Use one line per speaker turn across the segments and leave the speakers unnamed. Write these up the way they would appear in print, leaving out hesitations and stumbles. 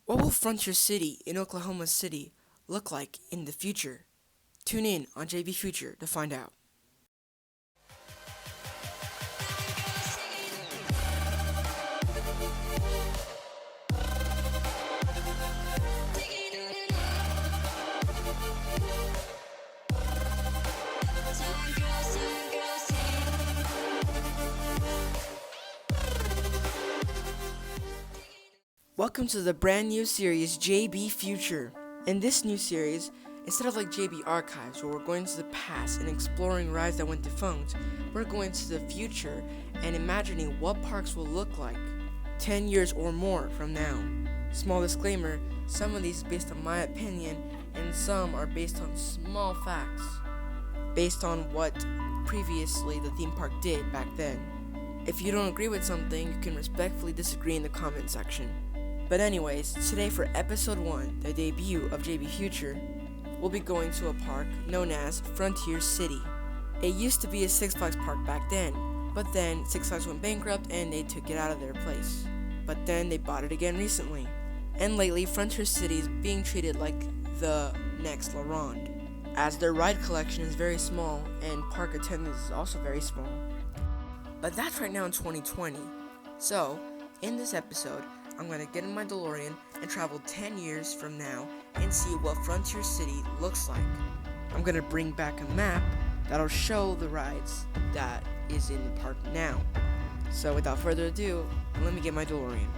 What will Frontier City in Oklahoma City look like in the future? Tune in on JB Future to find out. Welcome to the brand new series JB Future. In this new series, instead of like JB Archives, where we're going to the past and exploring rides that went defunct, we're going to the future and imagining what parks will look like 10 years or more from now. Small disclaimer, some of these based on my opinion and some are based on small facts, based on what previously the theme park did back then. If you don't agree with something, you can respectfully disagree in the comment section. But anyways, today for episode 1, the debut of JB Future, we'll be going to a park known as Frontier City. It used to be a Six Flags park back then, but then Six Flags went bankrupt and they took it out of their place. But then they bought it again recently. And lately, Frontier City is being treated like the next La Ronde, as their ride collection is very small and park attendance is also very small. But that's right now in 2020. So, in this episode, I'm going to get in my DeLorean and travel 10 years from now and see what Frontier City looks like. I'm going to bring back a map that'll show the rides that is in the park now. So without further ado, let me get my DeLorean.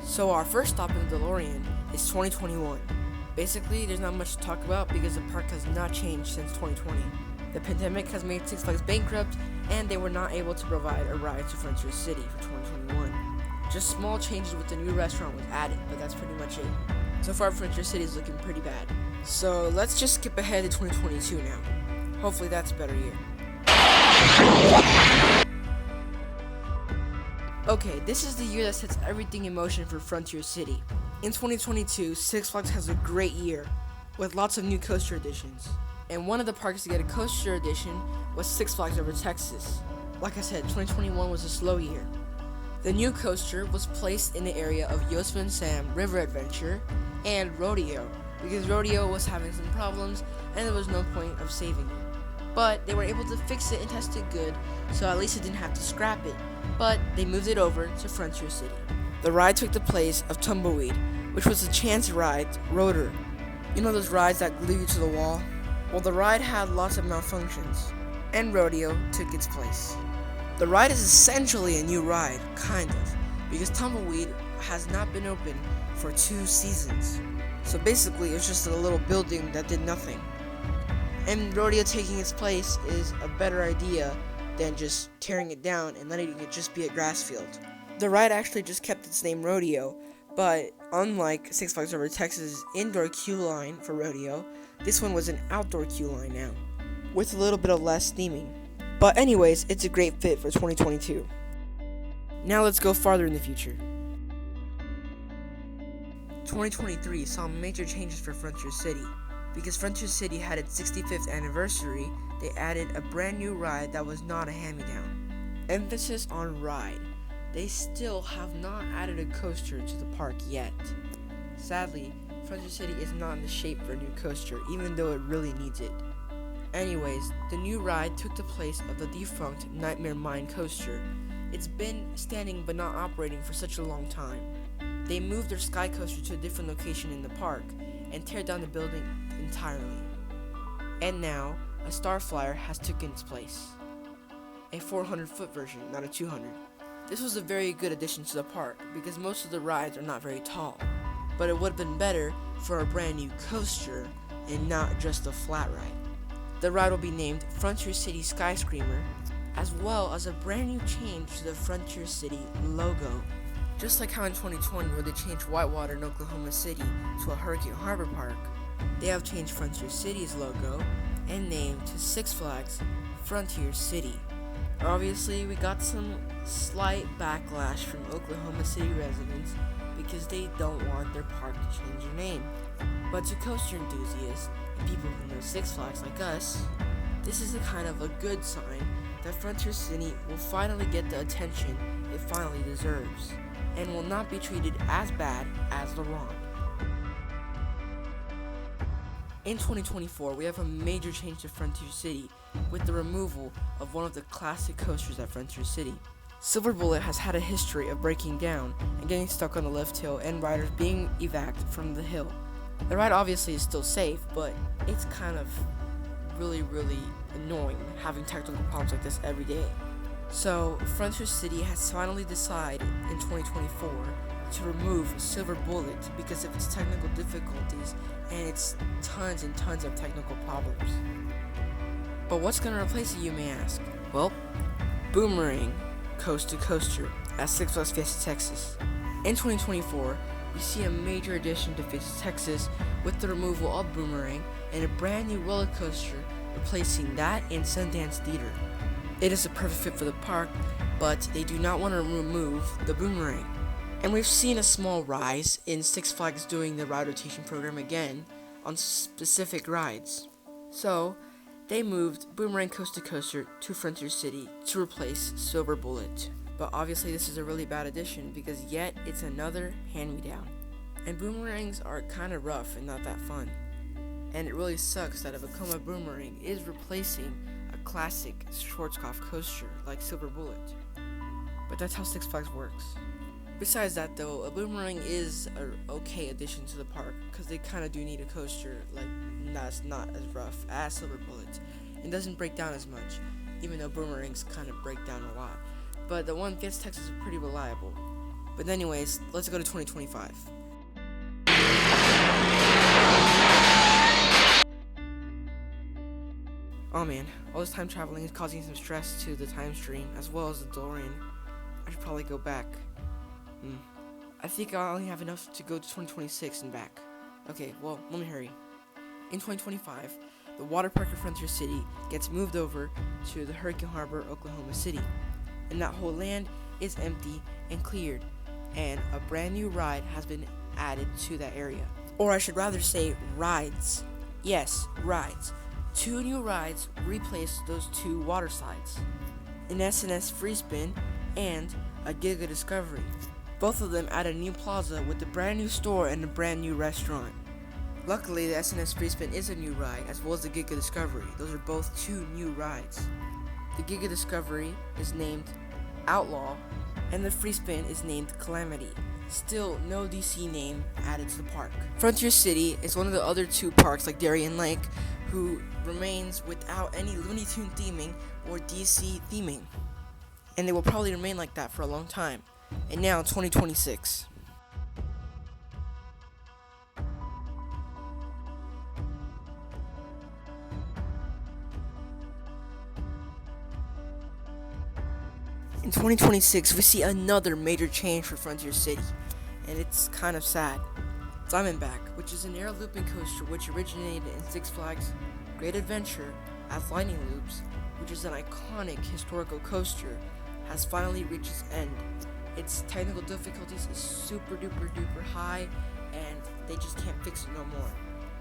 So our first stop in the DeLorean is 2021. Basically, there's not much to talk about because the park has not changed since 2020. The pandemic has made Six Flags bankrupt, and they were not able to provide a ride to Frontier City for 2021. Just small changes with the new restaurant was added, but that's pretty much it. So far, Frontier City is looking pretty bad. So let's just skip ahead to 2022 now. Hopefully that's a better year. Okay, this is the year that sets everything in motion for Frontier City. In 2022, Six Flags has a great year, with lots of new coaster additions. And one of the parks to get a coaster edition was Six Flags Over Texas. Like I said, 2021 was a slow year. The new coaster was placed in the area of Yost Van Sam River Adventure and Rodeo, because Rodeo was having some problems and there was no point of saving it. But they were able to fix it and test it good, so at least it didn't have to scrap it. But they moved it over to Frontier City. The ride took the place of Tumbleweed, which was a chance ride rotor. You know those rides that glue you to the wall? Well, the ride had lots of malfunctions, and Rodeo took its place. The ride is essentially a new ride, kind of, because Tumbleweed has not been open for 2 seasons. So basically, it's just a little building that did nothing. And Rodeo taking its place is a better idea than just tearing it down and letting it just be a grass field. The ride actually just kept its name Rodeo, but unlike Six Flags Over Texas' indoor queue line for Rodeo, this one was an outdoor queue line now, with a little bit of less steaming. But anyways, it's a great fit for 2022. Now let's go farther in the future. 2023 saw major changes for Frontier City. Because Frontier City had its 65th anniversary, they added a brand new ride that was not a hand-me-down. Emphasis on ride. They still have not added a coaster to the park yet. Sadly, Frontier City is not in the shape for a new coaster, even though it really needs it. Anyways, the new ride took the place of the defunct Nightmare Mine coaster. It's been standing but not operating for such a long time. They moved their Sky Coaster to a different location in the park and tear down the building entirely. And now, a Starflyer has taken its place. A 400-foot version, not a 200. This was a very good addition to the park because most of the rides are not very tall. But it would have been better for a brand new coaster and not just a flat ride. The ride will be named Frontier City Skyscreamer, as well as a brand new change to the Frontier City logo. Just like how in 2020 where they changed Whitewater in Oklahoma City to a Hurricane Harbor Park, they have changed Frontier City's logo and name to Six Flags Frontier City. Obviously, we got some slight backlash from Oklahoma City residents because they don't want their park to change their name. But to coaster enthusiasts and people who know Six Flags like us, this is a kind of a good sign that Frontier City will finally get the attention it finally deserves, and will not be treated as bad as the Ron. In 2024, we have a major change to Frontier City with the removal of one of the classic coasters at Frontier City. Silver Bullet has had a history of breaking down and getting stuck on the lift hill and riders being evac'd from the hill. The ride obviously is still safe, but it's kind of really annoying having technical problems like this every day. So Frontier City has finally decided in 2024 to remove Silver Bullet because of its technical difficulties and its tons and tons of technical problems. But what's going to replace it, you may ask? Well, Boomerang Coast to Coaster at Six Flags Fiesta Texas. In 2024, we see a major addition to Fiesta Texas with the removal of Boomerang and a brand new roller coaster replacing that in Sundance Theater. It is a perfect fit for the park, but they do not want to remove the Boomerang. And we've seen a small rise in Six Flags doing the ride rotation program again on specific rides. So, they moved Boomerang Coast to Coaster to Frontier City to replace Silver Bullet. But obviously this is a really bad addition because yet it's another hand-me-down. And boomerangs are kind of rough and not that fun. And it really sucks that a Vekoma Boomerang is replacing a classic Schwarzkopf coaster like Silver Bullet. But that's how Six Flags works. Besides that though, a Boomerang is an okay addition to the park because they kind of do need a coaster like that's not as rough as Silver Bullet and doesn't break down as much, even though Boomerangs kind of break down a lot. But the one Fiesta Texas is pretty reliable. But anyways, let's go to 2025. Oh man, all this time traveling is causing some stress to the time stream as well as the DeLorean. I should probably go back. I think I only have enough to go to 2026 and back. Okay, well, let me hurry. In 2025, the water park at Frontier City gets moved over to the Hurricane Harbor, Oklahoma City. And that whole land is empty and cleared, and a brand new ride has been added to that area. Or I should rather say rides. Yes, rides. 2 new rides replace those 2 water slides. An S&S Free Spin and a Giga Discovery. Both of them add a new plaza with a brand new store and a brand new restaurant. Luckily, the S&S Free Spin is a new ride, as well as the Giga Discovery. Those are both 2 new rides. The Giga Discovery is named Outlaw, and the Free Spin is named Calamity. Still, no DC name added to the park. Frontier City is one of the other 2 parks, like Darien Lake, who remains without any Looney Tune theming or DC theming. And they will probably remain like that for a long time. And now, 2026. In 2026, we see another major change for Frontier City, and it's kind of sad. Diamondback, which is an air looping coaster which originated in Six Flags Great Adventure as Lightning Loops, which is an iconic historical coaster, has finally reached its end. Its technical difficulties is super duper high, and they just can't fix it no more.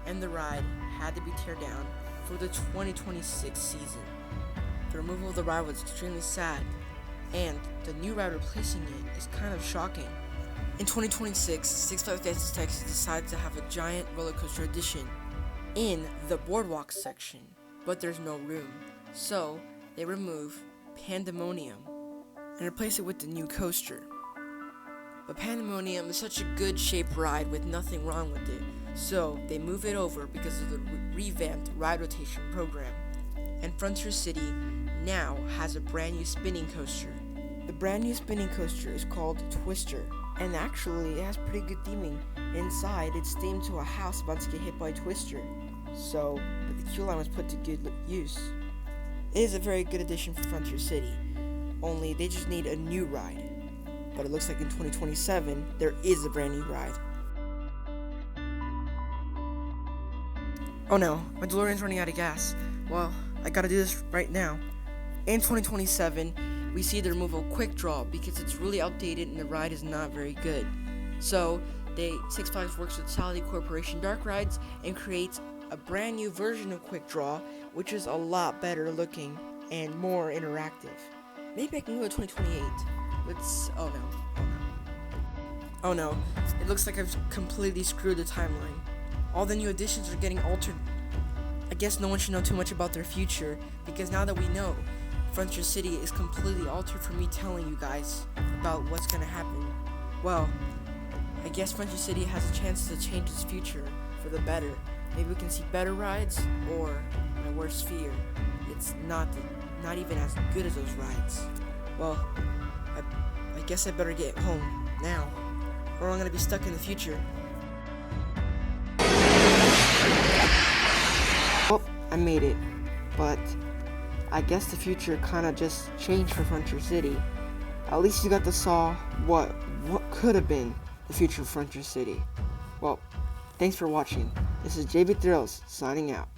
And the ride had to be teared down for the 2026 season. The removal of the ride was extremely sad, and the new ride replacing it is kind of shocking. In 2026, Six Flags Fiesta Texas decided to have a giant roller coaster addition in the boardwalk section, but there's no room. So they remove Pandemonium and replace it with the new coaster. But Pandemonium is such a good shaped ride with nothing wrong with it, so they move it over because of the revamped ride rotation program. And Frontier City now has a brand new spinning coaster. The brand new spinning coaster is called Twister, and actually it has pretty good theming. Inside, it's themed to a house about to get hit by a Twister, so the queue line was put to good use. It is a very good addition for Frontier City, only they just need a new ride. But it looks like in 2027, there is a brand new ride. Oh no, my DeLorean's running out of gas. Well, I gotta do this right now. In 2027, we see the removal of Quick Draw because it's really outdated and the ride is not very good. So, Six Flags works with Saudi Corporation Dark Rides and creates a brand new version of Quick Draw, which is a lot better looking and more interactive. Maybe I can go to 2028. Oh no. It looks like I've completely screwed the timeline. All the new additions are getting altered. I guess no one should know too much about their future, because now that we know, Frontier City is completely altered for me telling you guys about what's gonna happen. Well, I guess Frontier City has a chance to change its future for the better. Maybe we can see better rides, or my worst fear, it's not even as good as those rides. Well, I guess I better get home now, or I'm gonna be stuck in the future. Well, I made it, but I guess the future kinda just changed for Frontier City. At least you got to saw what could have been the future of Frontier City. Well, thanks for watching. This is JBVLOGS signing out.